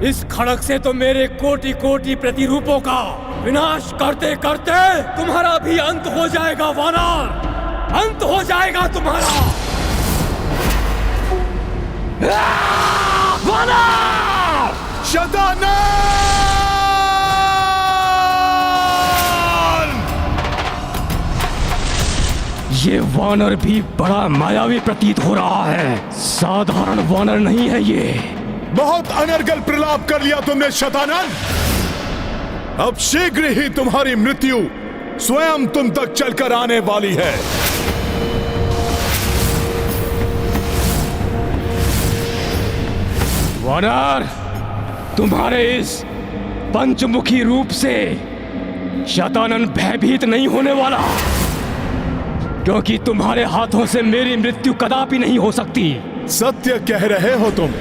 इस खड़क से तो मेरे कोटि कोटि प्रतिरूपों का विनाश करते करते तुम्हारा भी अंत हो जाएगा वानर, अंत हो जाएगा तुम्हारा। वानर! शतानन! ये वानर भी बड़ा मायावी प्रतीत हो रहा है, साधारण वानर नहीं है ये। बहुत अनर्गल प्रलाप कर लिया तुमने शतानन। अब शीघ्र ही तुम्हारी मृत्यु स्वयं तुम तक चलकर आने वाली है। वानर, तुम्हारे इस पंचमुखी रूप से शतानन भयभीत नहीं होने वाला, क्योंकि तुम्हारे हाथों से मेरी मृत्यु कदापि नहीं हो सकती। सत्य कह रहे हो तुम।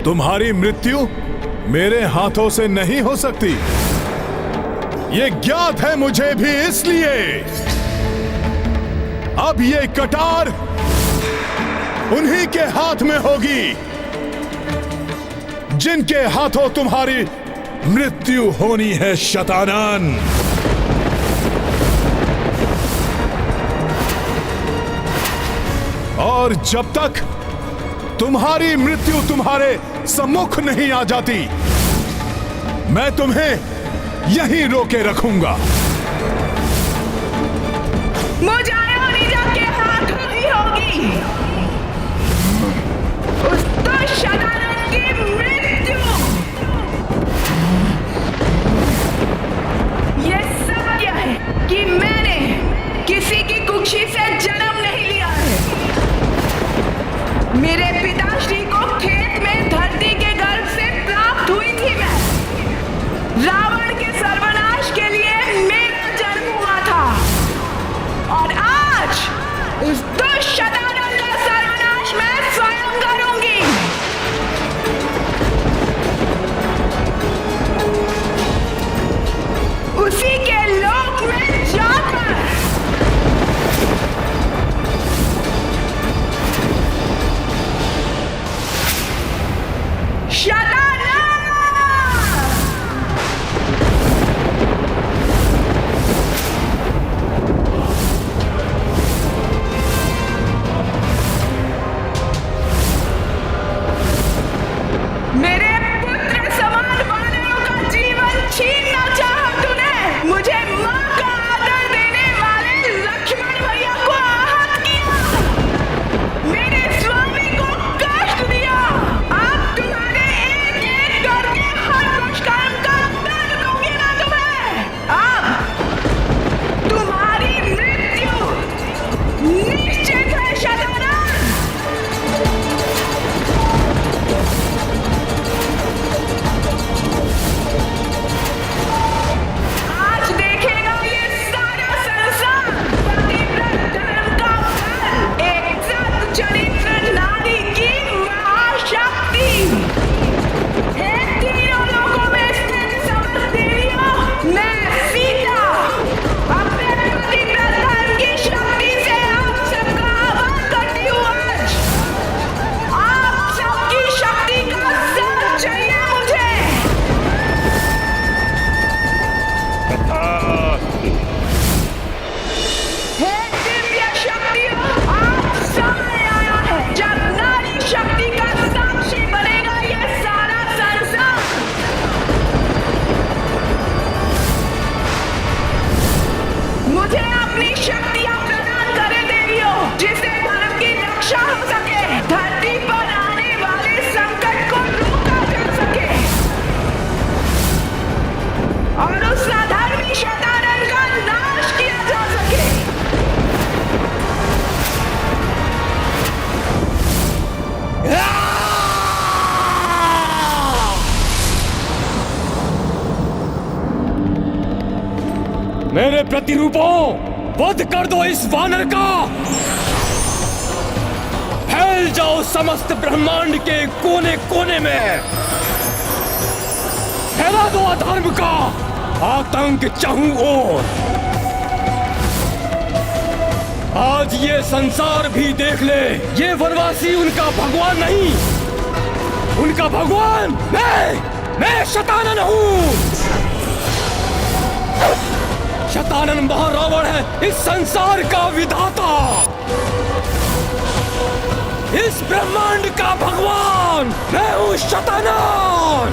तुम्हारी मृत्यु मेरे हाथों से नहीं हो सकती, ये ज्ञात है मुझे भी, इसलिए अब ये कटार उन्हीं के हाथ में होगी जिनके हाथों तुम्हारी मृत्यु होनी है शतानन। और जब तक तुम्हारी मृत्यु तुम्हारे सम्मुख नहीं आ जाती, मैं तुम्हें यहीं रोके रखूंगा। मुजायोनिजा के हाथ ही होगी उस दुष्ट शतानन की मृत्यु। ये सत्य है कि मैंने किसी की कुक्षी से जन्म नहीं लिया है। मेरे पिताश्री को खेत में धरती के गर्भ से प्राप्त हुई थी मैं। रावण के सर्वनाश के लिए मेरा जन्म हुआ था, और आज उस दुष्ट शतानन का सर्वनाश मैं स्वयं करूंगी। उसी के लोक में जाकर मेरे पुत्र समान वानरों का जीवन छीनना चाहा तूने। मुझे मां का आदर देने वाले लक्ष्मण भैया को आहत किया, मेरे स्वामी को कष्ट दिया। अब तुम्हारे एक एक करके हर दुष्कर्म का दंड दूंगी ना तुम्हें। अब तुम्हारी मृत्यु निश्चित है शतानन। आज देखेगा ये सारा संसार पतिव्रत धर्म का फल, एक सत चरित्र नारी की महाशक्ति। हे तीनों लोकों में स्थित समस्त देवियों, मैं सीता अपने पतिव्रत धर्म की शक्ति से आप सबका आह्वान करती हूँ। आज आप सबकी शक्ति का साथ चाहिए मुझे। हे दिव्य शक्तियों, आज समय आया है जब नारी शक्ति का साक्षी बनेगा ये सारा संसार। मुझे अपनी शक्तियां प्रदान करें देवियों, जिससे धर्म की रक्षा हो सके, धरती पर आने वाले संकट को रोका जा सके, और उस अधर्मी शतानन का नाश किया जा सके। मेरे प्रतिरूपों, वध कर दो इस वानर का। फैल जाओ समस्त ब्रह्मांड के कोने कोने में। फैला दो अधर्म का आतंक चाहूं ओर। आज ये संसार भी देख ले, ये वनवासी उनका भगवान नहीं, उनका भगवान मैं शतानन हूँ। शतानन महारावण है इस संसार का विधाता, इस ब्रह्मांड का भगवान। मैं हूँ शतानन।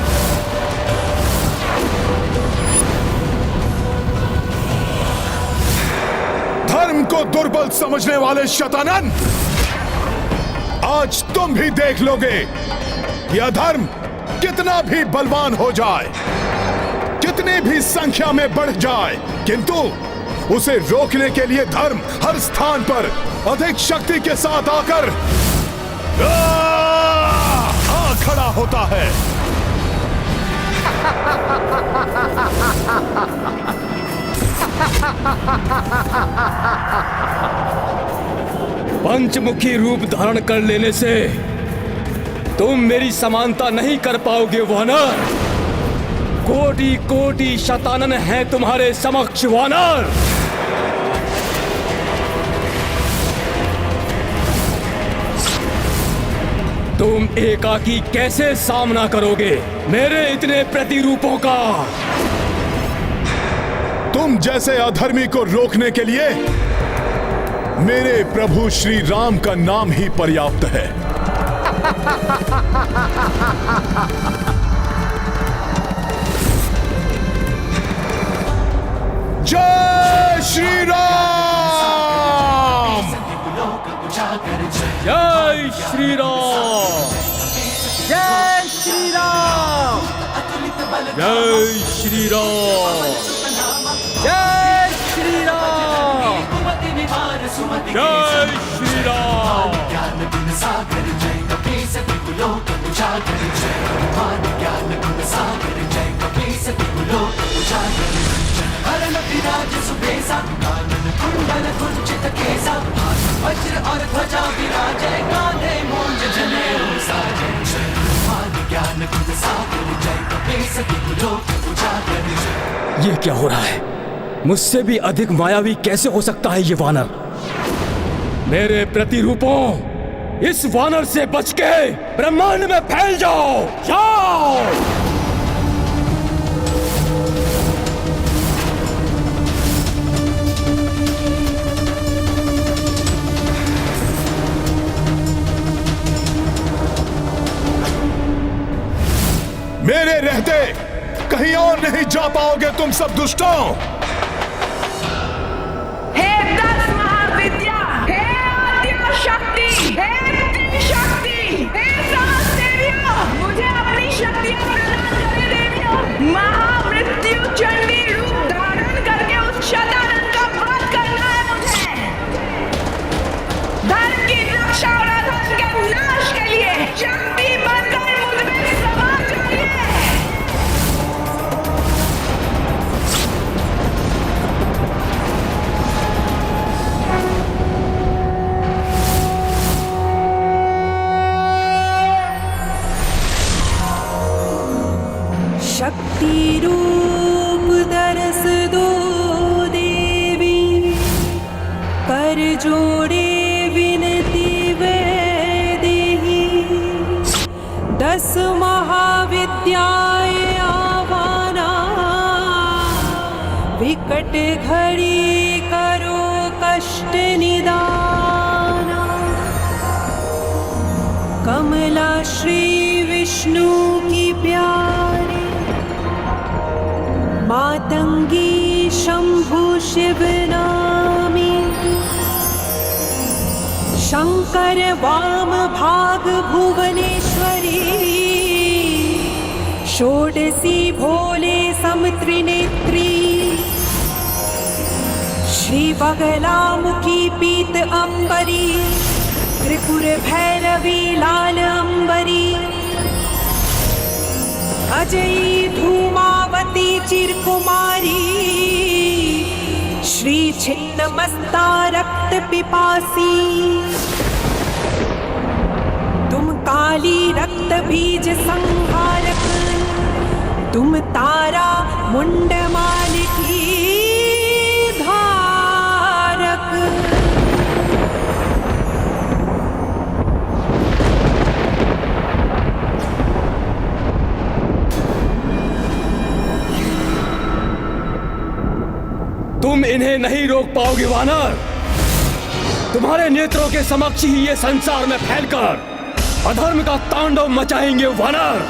धर्म को दुर्बल समझने वाले शतानन, आज तुम भी देख लोगे कि अधर्म कितना भी बलवान हो जाए, कितनी भी संख्या में बढ़ जाए, किंतु उसे रोकने के लिए धर्म हर स्थान पर अधिक शक्ति के साथ आकर आ खड़ा होता है। पंचमुखी रूप धारण कर लेने से तुम मेरी समानता नहीं कर पाओगे वानर। कोटि कोटि शतानन है तुम्हारे समक्ष वानर। तुम एकाकी कैसे सामना करोगे मेरे इतने प्रतिरूपों का? तुम जैसे अधर्मी को रोकने के लिए मेरे प्रभु श्री राम का नाम ही पर्याप्त है। जय श्री राम। जय श्री राम। जय श्री राम। जय श्री राम। जय श्री राम। जय श्री राम। वज्र और ध्वजा विराजे कांधे मूंज जनेऊ साजे। ज्ञान गुण सागर जय कपीस लोक उजागर जय। ये क्या हो रहा है? मुझसे भी अधिक मायावी कैसे हो सकता है ये वानर? मेरे प्रतिरूपों, इस वानर से बच के ब्रह्मांड में फैल जाओ। जाओ। मेरे रहते कहीं और नहीं जा पाओगे तुम सब दुष्टों। हे 10 महाविद्या, हे आद्य शक्ति, हे त्रिशक्ति, हे समस्त देवियों, मुझे अपनी शक्तियां प्रदान करें देवियों। महामृत्यु चंडी रूप धारण करके उस शतानन का वध करना है मुझे। धर्म की रक्षा और अधर्म के नाश के लिए शक्ति बनकर मुझ में समा जाइए। शक्ति रूप दरस दो देवी, कर जोड़े विनती वैदेही। 10 महाविद्याएं आवाना, विकट घड़ी करो कष्ट निदाना। कमला श्री विष्णु की प्यारी, मातंगी शंभु शिव नामी। शंकर वाम भाग भुवनेश्वरी, षोडशी भोले समत्रिनेत्री। श्री बगलामुखी पीत अंबरी, त्रिपुर भैरवी लाल अंबरी। अजयी धूमावती चिरकुमारी, श्री छिन्नमस्ता रक्त पिपासी। तुम काली रक्त बीज संहारक, तुम तारा मुंड माल की धारक। तुम इन्हें नहीं रोक पाओगे वानर। तुम्हारे नेत्रों के समक्ष ही ये संसार में फैलकर अधर्म का तांडव मचाएंगे वानर।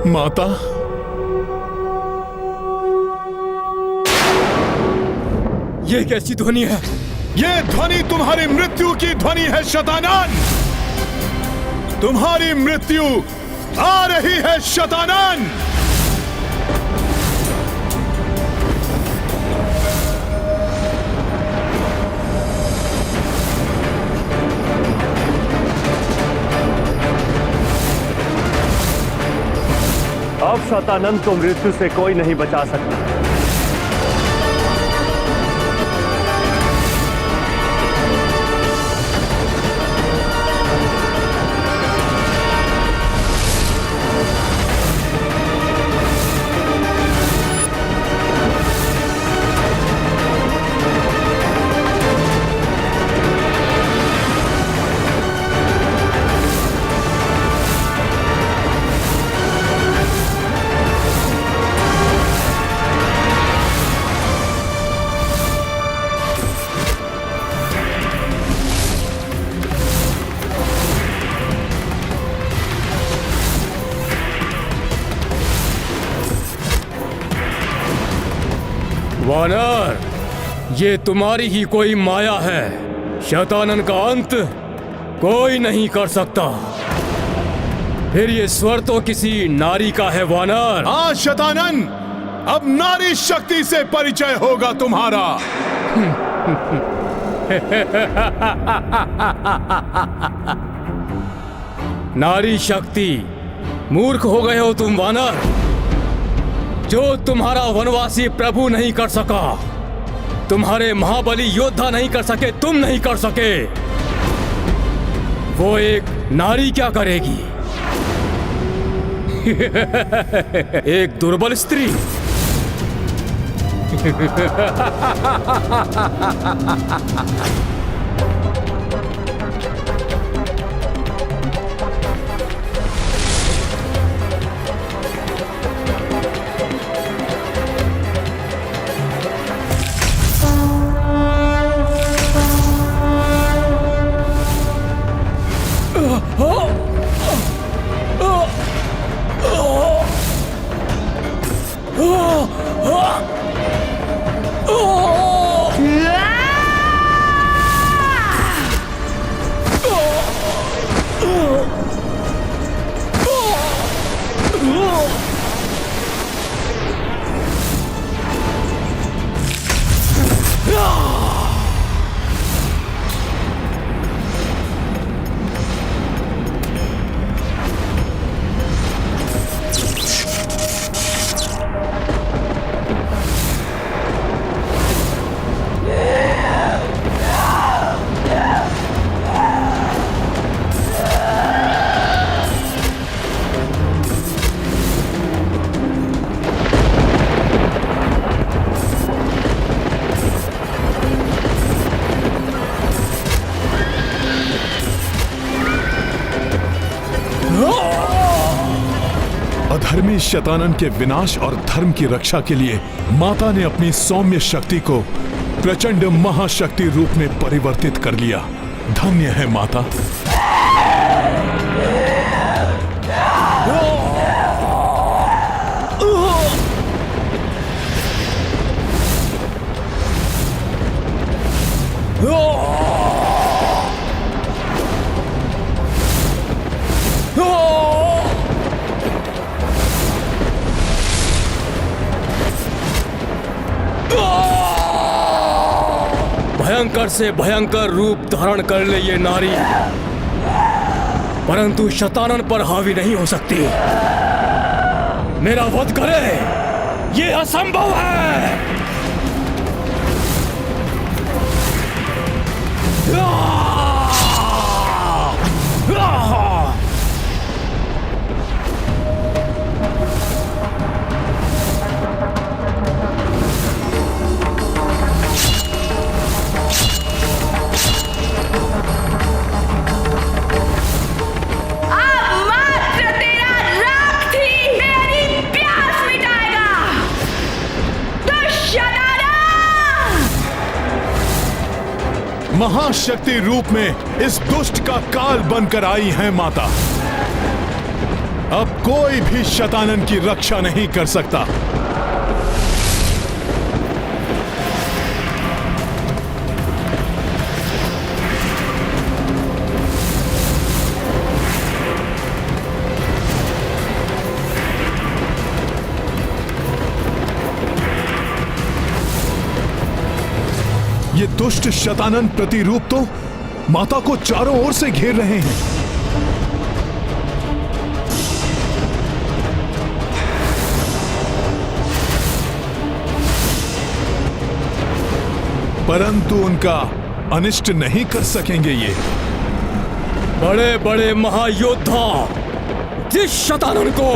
माता, ये कैसी ध्वनि है? ये ध्वनि तुम्हारी मृत्यु की ध्वनि है शतानन। तुम्हारी मृत्यु आ रही है शतानन। अब शतानंद को मृत्यु से कोई नहीं बचा सकता। वानर, ये तुम्हारी ही कोई माया है। शैतानन का अंत कोई नहीं कर सकता। फिर ये स्वर तो किसी नारी का है वानर। हाँ शतानन, अब नारी शक्ति से परिचय होगा तुम्हारा। नारी शक्ति, मूर्ख हो गए हो तुम वानर। जो तुम्हारा वनवासी प्रभु नहीं कर सका, तुम्हारे महाबली योद्धा नहीं कर सके, तुम नहीं कर सके, वो एक नारी क्या करेगी? एक दुर्बल स्त्री। अधर्मी शतानन के विनाश और धर्म की रक्षा के लिए माता ने अपनी सौम्य शक्ति को प्रचंड महाशक्ति रूप में परिवर्तित कर लिया। धन्य है माता। भयंकर से भयंकर रूप धारण कर ले ये नारी, परंतु शतानन पर हावी नहीं हो सकती। मेरा वध करे, ये असंभव है। महाशक्ति रूप में इस दुष्ट का काल बनकर आई है माता। अब कोई भी शतानन की रक्षा नहीं कर सकता। ये दुष्ट शतानन प्रतिरूप तो माता को चारों ओर से घेर रहे हैं। परंतु उनका अनिष्ट नहीं कर सकेंगे ये। बड़े बड़े महायोद्धा जिस शतानन को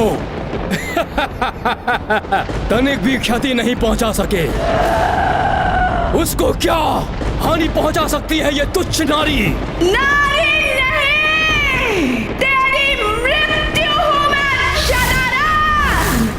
तनिक भी क्षति नहीं पहुंचा सके, उसको क्या हानि पहुंचा सकती है ये तुच्छ नारी? नारी नहीं, तेरी मृत्यु हूं मैं शतानन।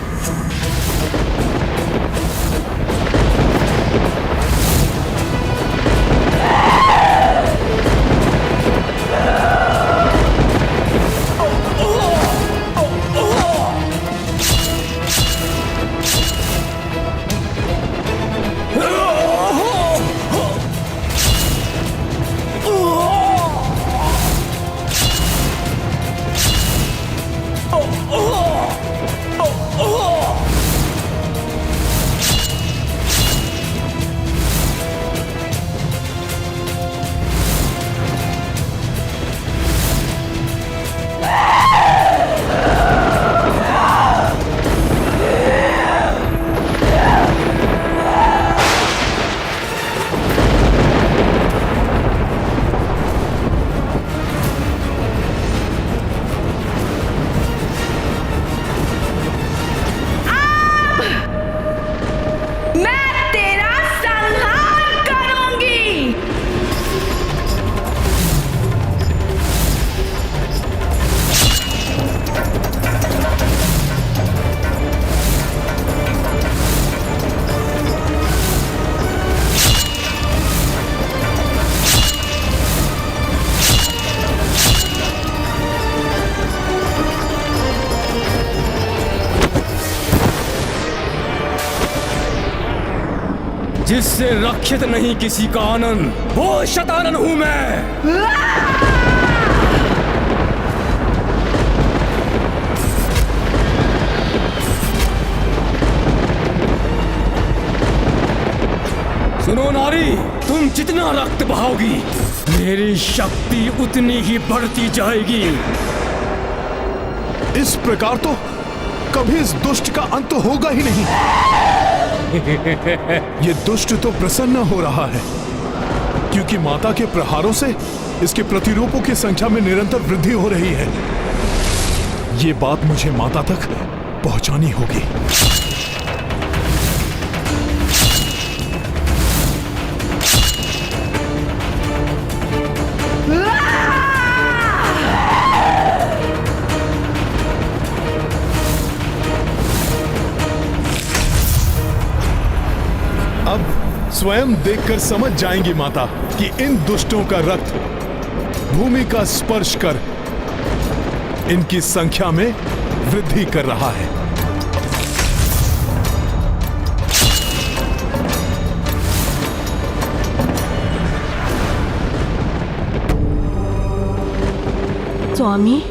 जिससे रक्षित नहीं किसी का आनंद, वो शतानन हूं मैं। सुनो नारी, तुम जितना रक्त बहाओगी, मेरी शक्ति उतनी ही बढ़ती जाएगी। इस प्रकार तो कभी इस दुष्ट का अंत होगा ही नहीं। ये दुष्ट तो प्रसन्न हो रहा है, क्योंकि माता के प्रहारों से इसके प्रतिरूपों की संख्या में निरंतर वृद्धि हो रही है। ये बात मुझे माता तक पहुंचानी होगी। अब स्वयं देखकर समझ जाएंगी माता कि इन दुष्टों का रक्त भूमि का स्पर्श कर इनकी संख्या में वृद्धि कर रहा है। स्वामी,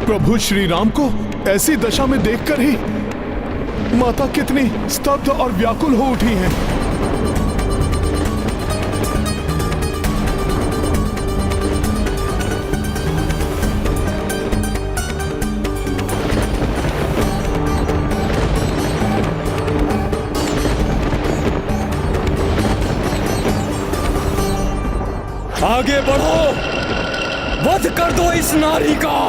प्रभु श्री राम को ऐसी दशा में देखकर ही माता कितनी स्तब्ध और व्याकुल हो उठी हैं। आगे बढ़ो, वध कर दो इस नारी का।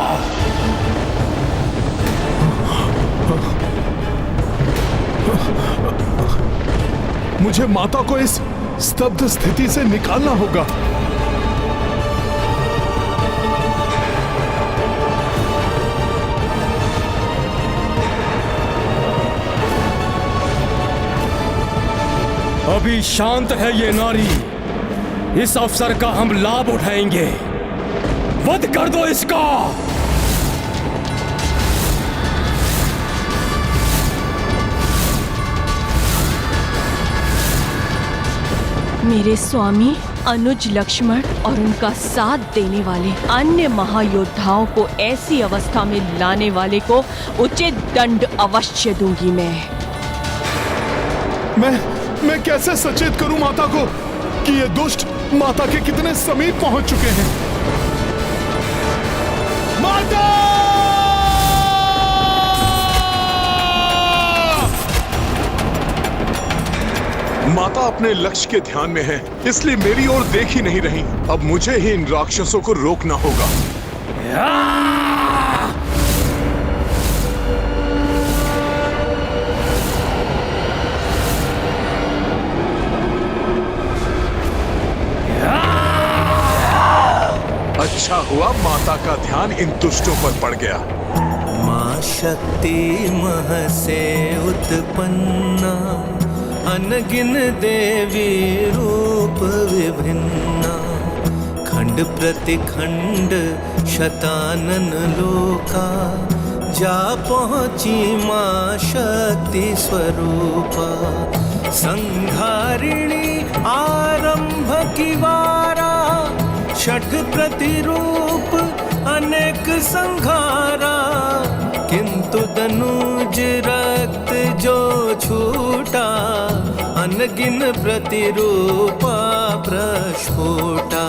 मुझे माता को इस स्तब्ध स्थिति से निकालना होगा। अभी शांत है ये नारी, इस अवसर का हम लाभ उठाएंगे। वध कर दो इसका। मेरे स्वामी, अनुज, लक्ष्मण और उनका साथ देने वाले अन्य महायोद्धाओं को ऐसी अवस्था में लाने वाले को उचित दंड अवश्य दूंगी मैं कैसे सचेत करूं माता को कि ये दुष्ट माता के कितने समीप पहुंच चुके हैं। माता! माता अपने लक्ष्य के ध्यान में है, इसलिए मेरी ओर देख ही नहीं रही। अब मुझे ही इन राक्षसों को रोकना होगा। अच्छा हुआ माता का ध्यान इन दुष्टों पर पड़ गया। मां शक्ति मह से उत्पन्ना, अनगिन देवी रूप विभिन्ना। खंड प्रतिखंड शतानन लोका, जा पहुंची मां शक्ति स्वरूपा। संहारिणी आरंभ की वारा, छठ प्रतिरूप अनेक संघारा। किंतु दनुज रक्त जो छूटा, अनगिन प्रतिरूपा प्रस्फुटा।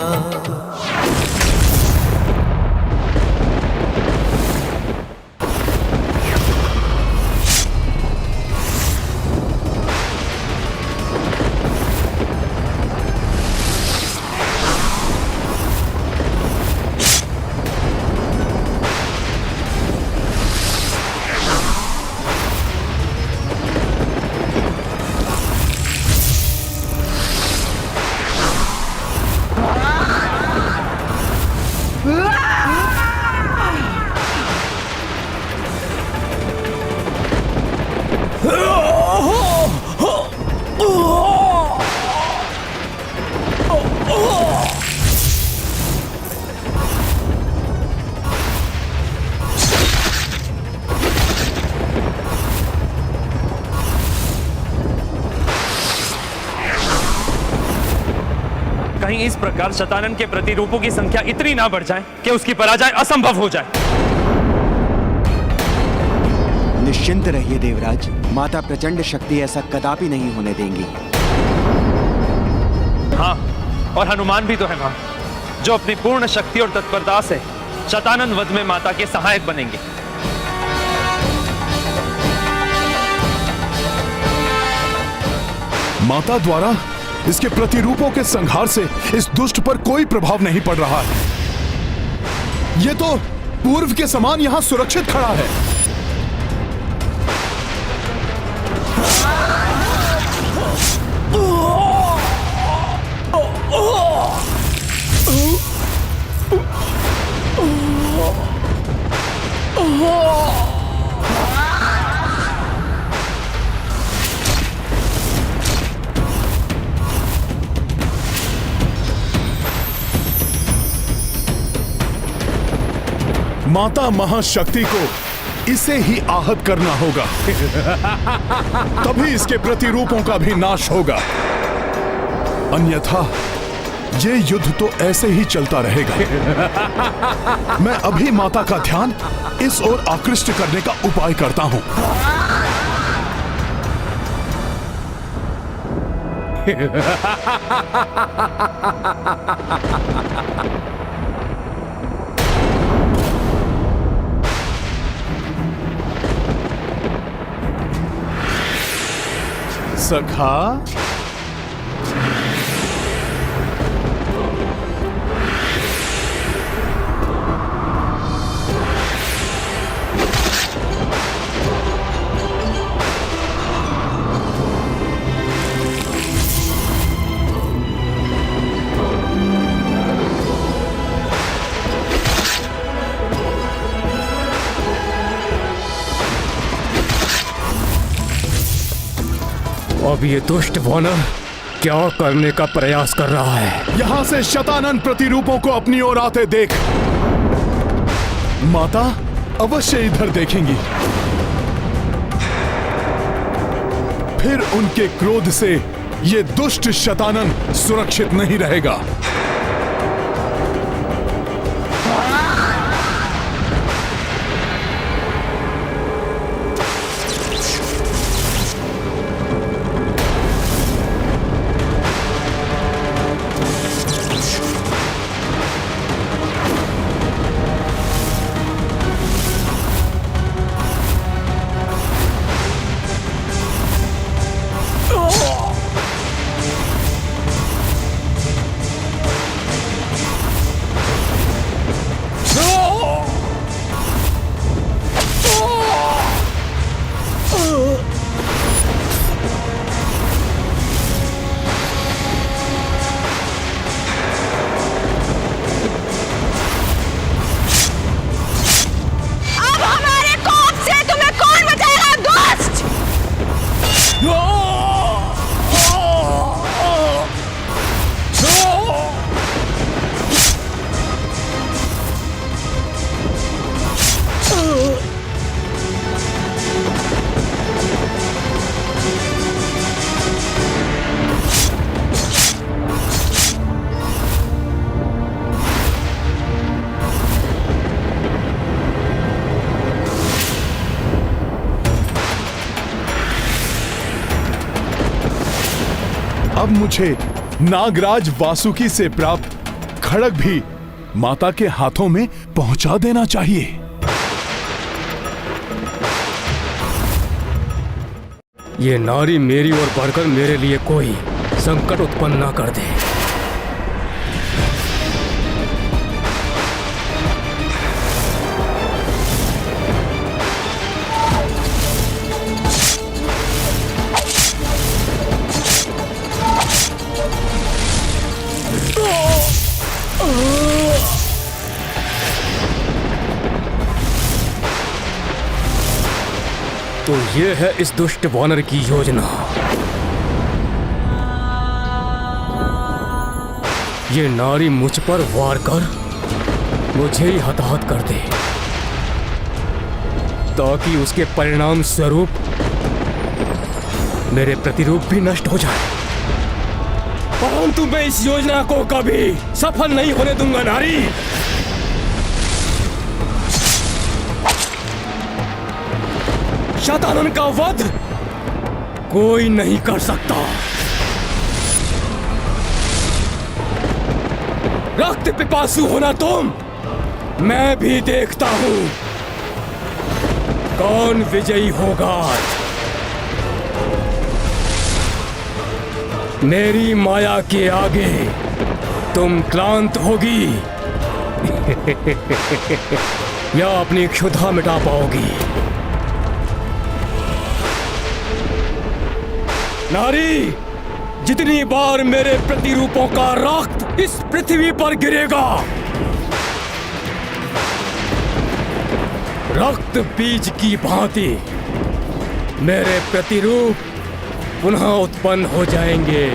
कहीं इस प्रकार शतानन के प्रतिरूपों की संख्या इतनी ना बढ़ जाए कि उसकी पराजय असंभव हो जाए। निश्चिंत रहिए देवराज, माता प्रचंड शक्ति ऐसा कदापि नहीं होने देंगी। हाँ, और हनुमान भी तो है मां, जो अपनी पूर्ण शक्ति और तत्परता से शतानन वध में माता के सहायक बनेंगे। माता द्वारा इसके प्रतिरूपों के संहार से इस दुष्ट पर कोई प्रभाव नहीं पड़ रहा है। यह तो पूर्व के समान यहां सुरक्षित खड़ा है। माता महाशक्ति को इसे ही आहत करना होगा। तभी इसके प्रतिरूपों का भी नाश होगा, अन्यथा ये युद्ध तो ऐसे ही चलता रहेगा। मैं अभी माता का ध्यान इस ओर आकृष्ट करने का उपाय करता हूं। सखा, अब ये दुष्ट वानर क्या करने का प्रयास कर रहा है? यहां से शतानन प्रतिरूपों को अपनी ओर आते देख। माता अवश्य इधर देखेंगी, फिर उनके क्रोध से ये दुष्ट शतानन सुरक्षित नहीं रहेगा। अब मुझे नागराज वासुकी से प्राप्त खड्ग भी माता के हाथों में पहुंचा देना चाहिए। ये नारी मेरी ओर बढ़कर मेरे लिए कोई संकट उत्पन्न ना कर दे। तो ये है इस दुष्ट वानर की योजना। ये नारी मुझ पर वार कर मुझे ही हताहत कर दे, ताकि उसके परिणाम स्वरूप मेरे प्रतिरूप भी नष्ट हो जाए। परंतु मैं इस योजना को कभी सफल नहीं होने दूंगा नारी। शतानन का वध कोई नहीं कर सकता। रक्त पिपासु होना तुम, मैं भी देखता हूं कौन विजयी होगा। मेरी माया के आगे तुम क्लांत होगी या अपनी क्षुधा मिटा पाओगी। नारी, जितनी बार मेरे प्रतिरूपों का रक्त इस पृथ्वी पर गिरेगा, रक्त बीज की भांति मेरे प्रतिरूप पुनः उत्पन्न हो जाएंगे।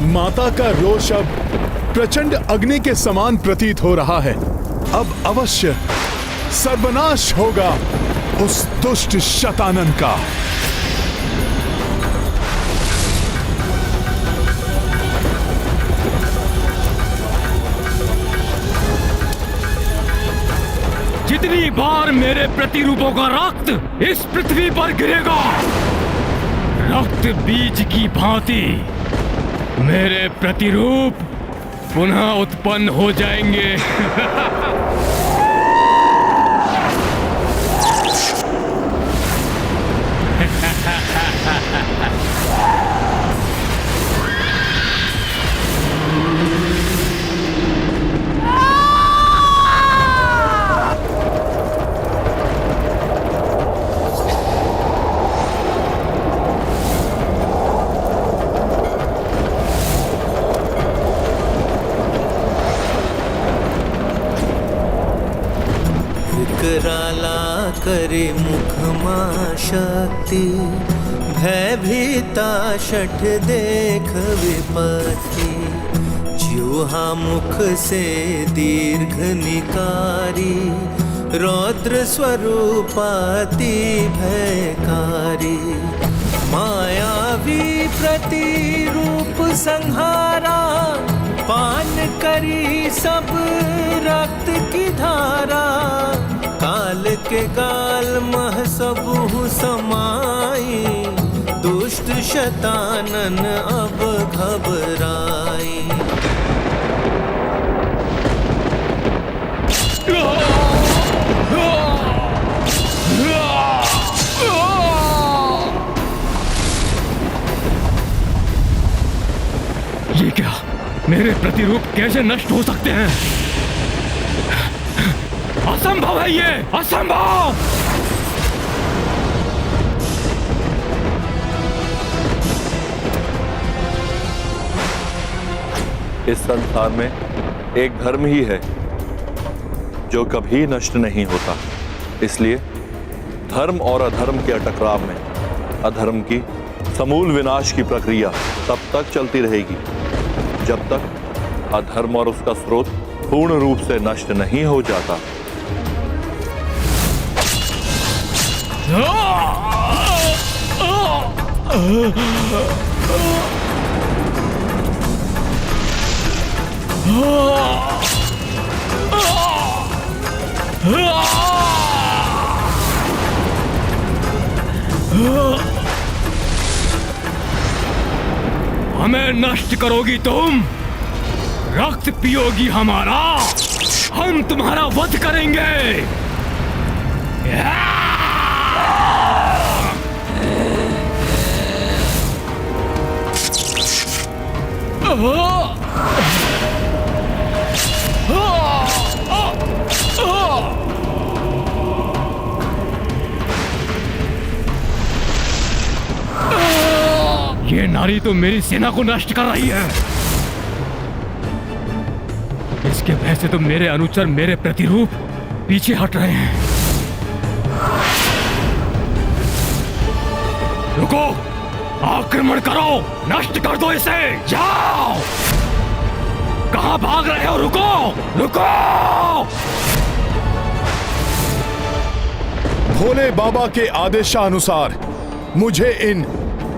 माता का रोष अब प्रचंड अग्नि के समान प्रतीत हो रहा है। अब अवश्य सर्वनाश होगा उस दुष्ट शतानन का। जितनी बार मेरे प्रतिरूपों का रक्त इस पृथ्वी पर गिरेगा, रक्त बीज की भांति मेरे प्रतिरूप पुनः उत्पन्न हो जाएंगे। विकराला करे मुखमा शक्ति, भयभीता शठ देख विपत्ति। ज्यूहा मुख से दीर्घ निकारी, रौद्र स्वरूपाति भयकारी। मायावी प्रतिरूप संहारा, पान करी सब रक्त की धारा। काल के गाल मह सबहु समाई, दुष्ट शतानन अब घबराई। ये क्या? मेरे प्रतिरूप कैसे नष्ट हो सकते हैं? असंभव है ये, असंभव! इस संसार में एक धर्म ही है जो कभी नष्ट नहीं होता। इसलिए धर्म और अधर्म के टकराव में अधर्म की समूल विनाश की प्रक्रिया तब तक चलती रहेगी जब तक अधर्म और उसका स्रोत पूर्ण रूप से नष्ट नहीं हो जाता। हमें नष्ट करोगी तुम, रक्त पियोगी हमारा, हम तुम्हारा वध करेंगे। ये नारी तो मेरी सेना को नष्ट कर रही है। इसके भय से तो मेरे अनुचर, मेरे प्रतिरूप पीछे हट रहे हैं। रुको, आक्रमण करो, नष्ट कर दो इसे, जाओ। कहां भाग रहे हो? रुको, रुको। भोले बाबा के आदेशानुसार मुझे इन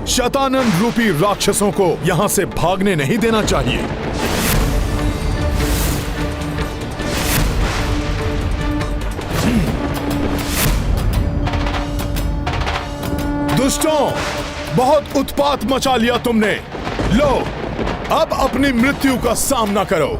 शतानंद रूपी राक्षसों को यहां से भागने नहीं देना चाहिए। दुष्टों, बहुत उत्पात मचा लिया तुमने। लो, अब अपनी मृत्यु का सामना करो।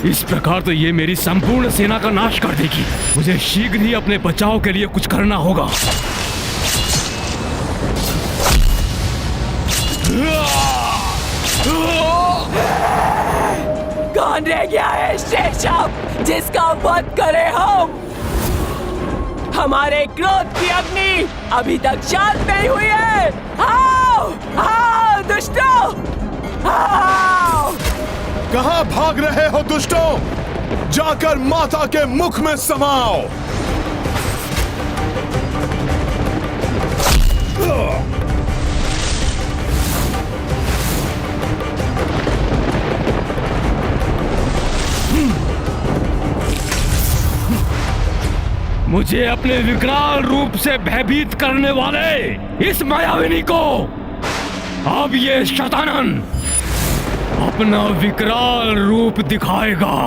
इस प्रकार तो ये मेरी संपूर्ण सेना का नाश कर देगी। मुझे शीघ्र ही अपने बचाव के लिए कुछ करना होगा। कौन रह गया है शेषव जिसका वध करे हम? हमारे क्रोध की अग्नि अभी तक शांत नहीं हुई है। आओ, आओ दुष्टों, आओ। कहां भाग रहे हो दुष्टों? जाकर माता के मुख में समाओ। मुझे अपने विकराल रूप से भयभीत करने वाले इस मायाविनी को अब ये शतानन अपना विकराल रूप दिखाएगा।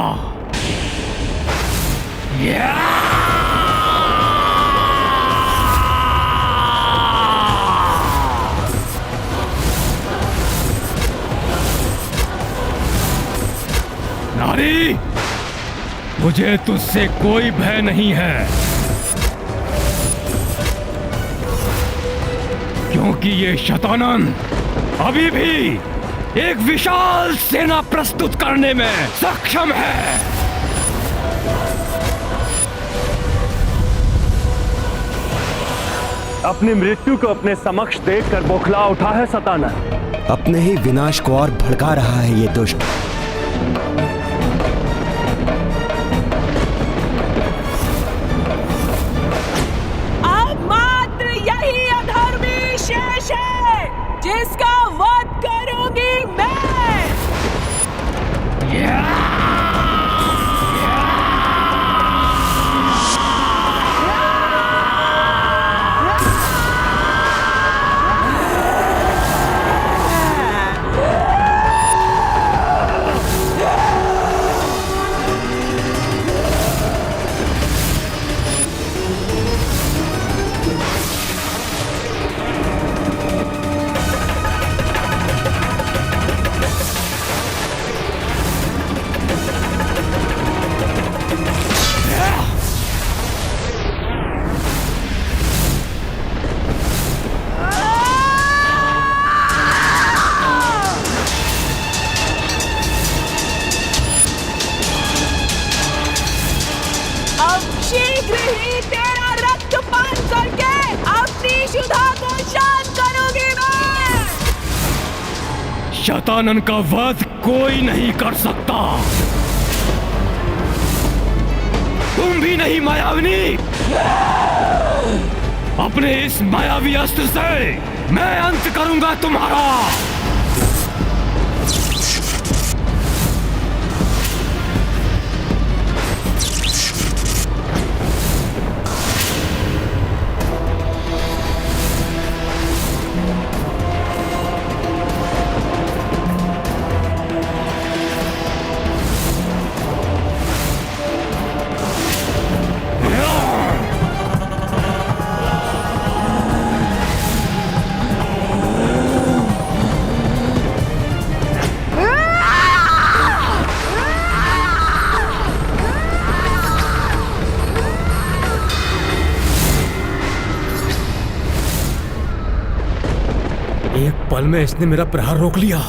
नारी, मुझे तुझसे कोई भय नहीं है, क्योंकि ये शतानन अभी भी एक विशाल सेना प्रस्तुत करने में सक्षम है। अपनी मृत्यु को अपने समक्ष देखकर बौखला उठा है शतानन। अपने ही विनाश को और भड़का रहा है ये दुष्ट। अब मात्र यही अधर्मी शेष है जिसका वध करूंगी मैं। शीघ्र ही तेरा रक्तपान करके अपनी शुद्धा को शांत करूंगी मैं। शतानन का वध कोई नहीं कर सकता, तुम भी नहीं मायाविनी। अपने इस मायावी अस्त्र से मैं अंत करूंगा तुम्हारा। एक पल में इसने मेरा प्रहार रोक लिया।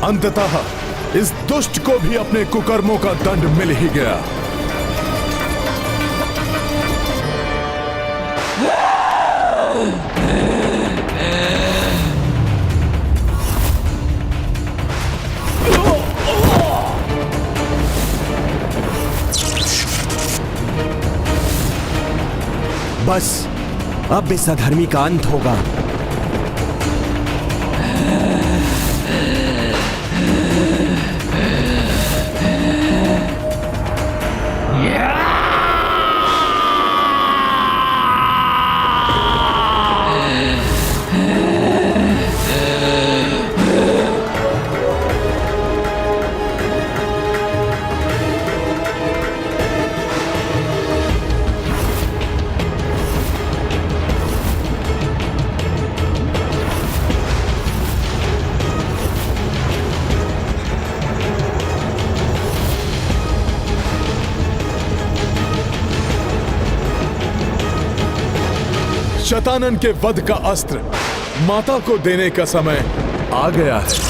अंततः इस दुष्ट को भी अपने कुकर्मों का दंड मिल ही गया। बस अब इस अधर्मी का अंत होगा। शतानन के वध का अस्त्र माता को देने का समय आ गया है।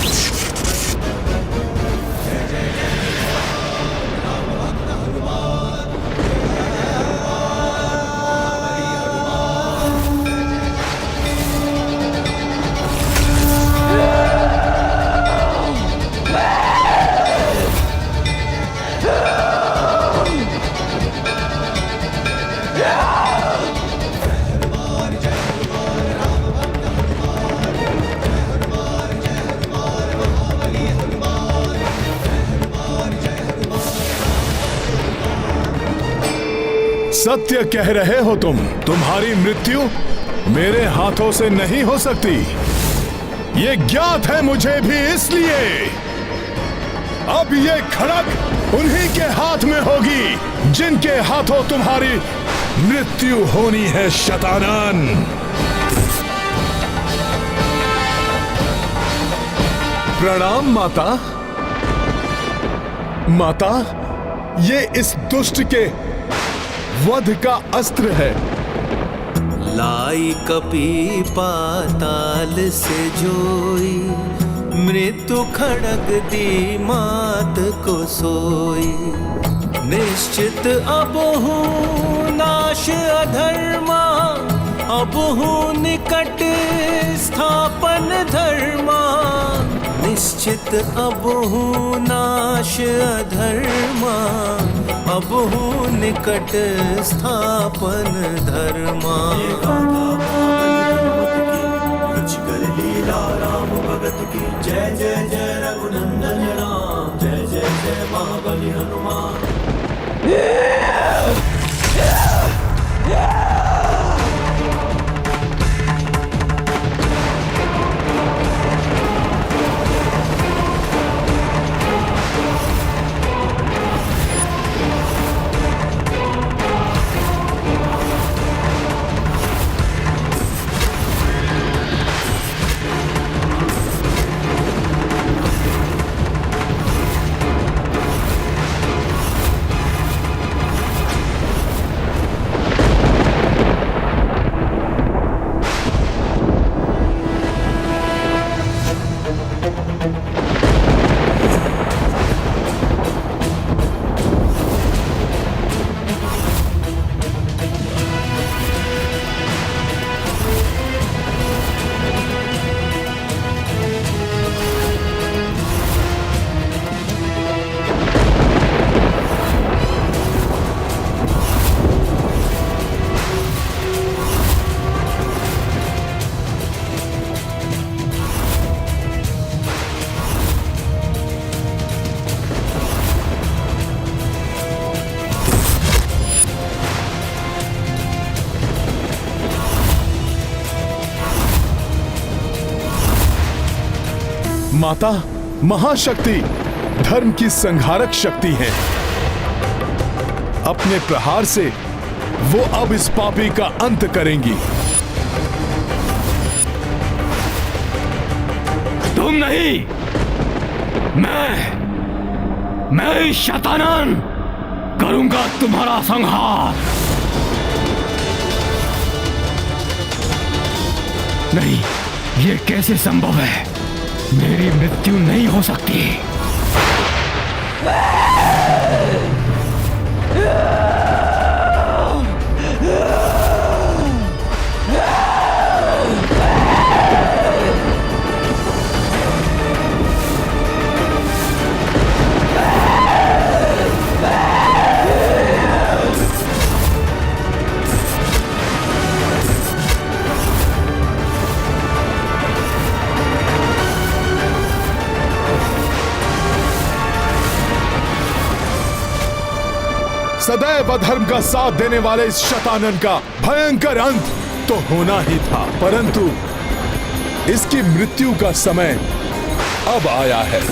सत्य कह रहे हो तुम। तुम्हारी मृत्यु मेरे हाथों से नहीं हो सकती। ये ज्ञात है मुझे भी, इसलिए अब ये खड़ग उन्हीं के हाथ में होगी जिनके हाथों तुम्हारी मृत्यु होनी है शतानन। प्रणाम माता। माता, ये इस दुष्ट के वध का अस्त्र है। लाई कपी पाताल से जोई, मृत्यु खड़ग दी मात को सोई। निश्चित अब हूँ नाश अधर्मा, अब हूँ निकट स्थापन धर्मा। निश्चित अब हूँ नाश अधर्मा, अब हूँ निकट स्थापन धर्मा। लीला राम भगत की जय जय जय रघुनंदन राम, जय जय जय महाबली हनुमान। माता महाशक्ति धर्म की संहारक शक्ति हैं। अपने प्रहार से वो अब इस पापी का अंत करेंगी। तुम नहीं, मैं शैतानन करूंगा तुम्हारा संहार। नहीं, ये कैसे संभव है? मेरी मृत्यु नहीं हो सकती। सदैव अधर्म का साथ देने वाले इस शैतानन का भयंकर अंत तो होना ही था, परंतु इसकी मृत्यु का समय अब आया है।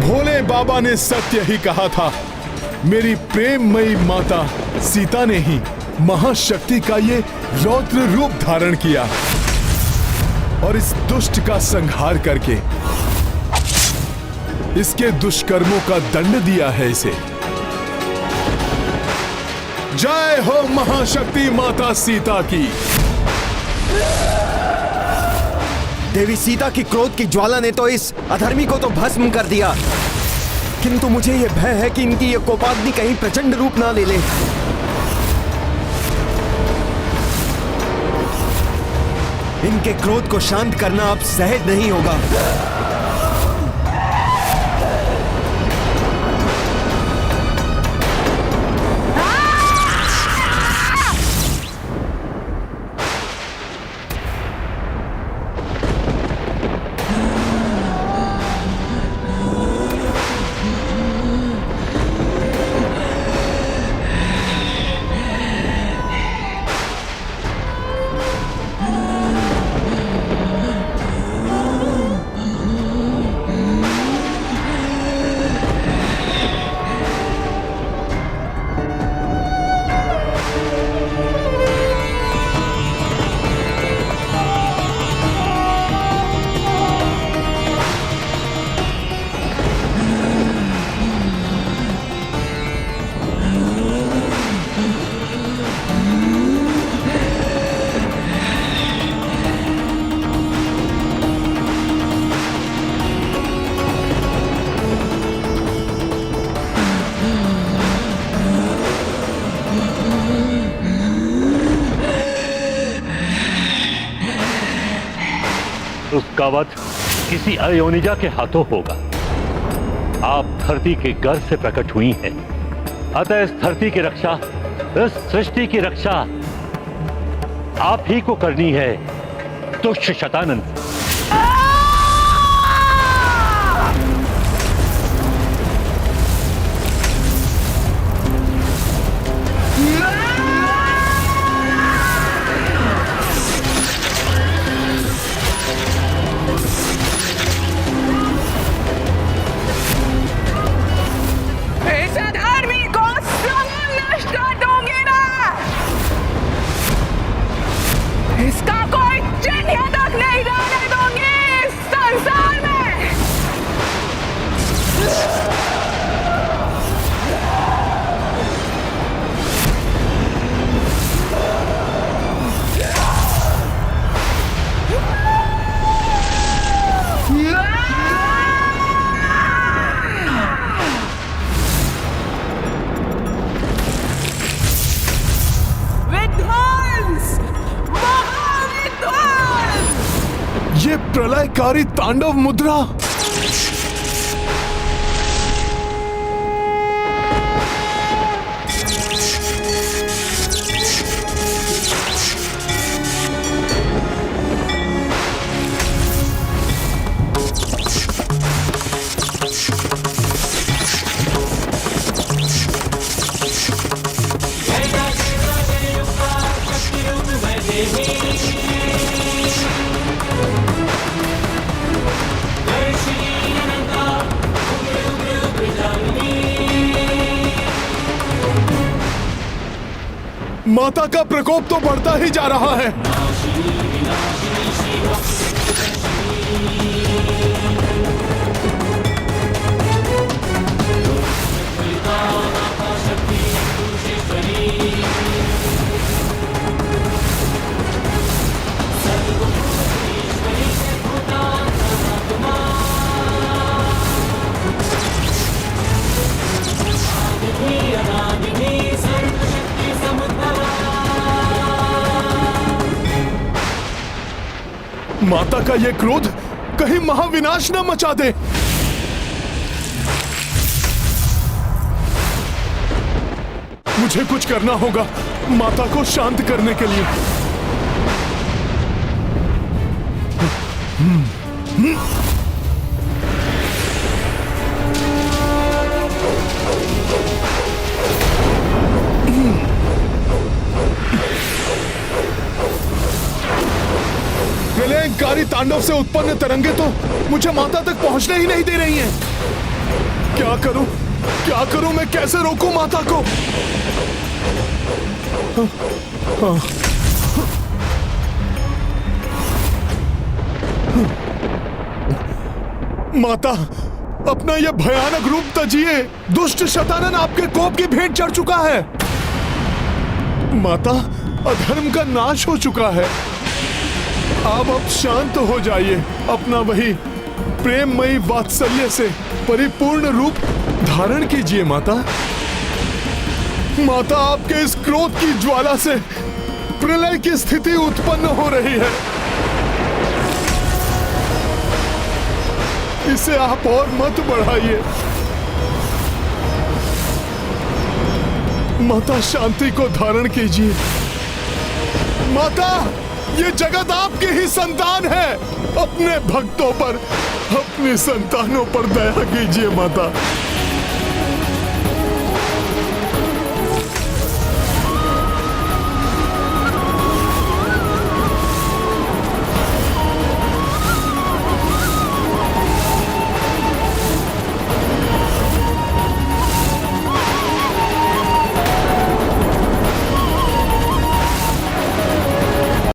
भोले बाबा ने सत्य ही कहा था। मेरी प्रेममयी माता सीता ने ही महाशक्ति का ये रौद्र रूप धारण किया और इस दुष्ट का संहार करके इसके दुष्कर्मों का दंड दिया है इसे। जय हो महाशक्ति माता सीता की। देवी सीता की क्रोध की ज्वाला ने तो इस अधर्मी को तो भस्म कर दिया, किंतु मुझे यह भय है कि इनकी ये कोपाग्नि कहीं प्रचंड रूप ना ले ले। इनके क्रोध को शांत करना अब सहज नहीं होगा। का वध किसी अयोनिजा के हाथों होगा। आप धरती के गर्भ से प्रकट हुई हैं, अतः इस धरती की रक्षा, इस सृष्टि की रक्षा आप ही को करनी है दुष्ट शतानन। इस अधर्मी को समूल नष्ट कर दूंगी मैं। इसका कोई चिन्ह तक नहीं रहने दूंगी इस संसार में। विध्वंस, महाविध्वंस। ये प्रलयकारी तांडव मुद्रा माता का प्रकोप तो बढ़ता ही जा रहा है। माता का यह क्रोध कहीं महाविनाश न मचा दे। मुझे कुछ करना होगा माता को शांत करने के लिए। प्रलयकारी तांडव से उत्पन्न तरंगे तो मुझे माता तक पहुंचने ही नहीं दे रही हैं। क्या करूं? क्या करूं? मैं कैसे रोकूं माता को? माता, अपना यह भयानक रूप तजिए। दुष्ट शतानन आपके कोप की भेंट चढ़ चुका है। माता, अधर्म का नाश हो चुका है। आप अब शांत हो जाइए। अपना वही प्रेममयी वात्सल्य से परिपूर्ण रूप धारण कीजिए माता। माता, आपके इस क्रोध की ज्वाला से प्रलय की स्थिति उत्पन्न हो रही है। इसे आप और मत बढ़ाइए। माता, शांति को धारण कीजिए। माता, ये जगत आपकी ही संतान है। अपने भक्तों पर, अपनी संतानों पर दया कीजिए माता।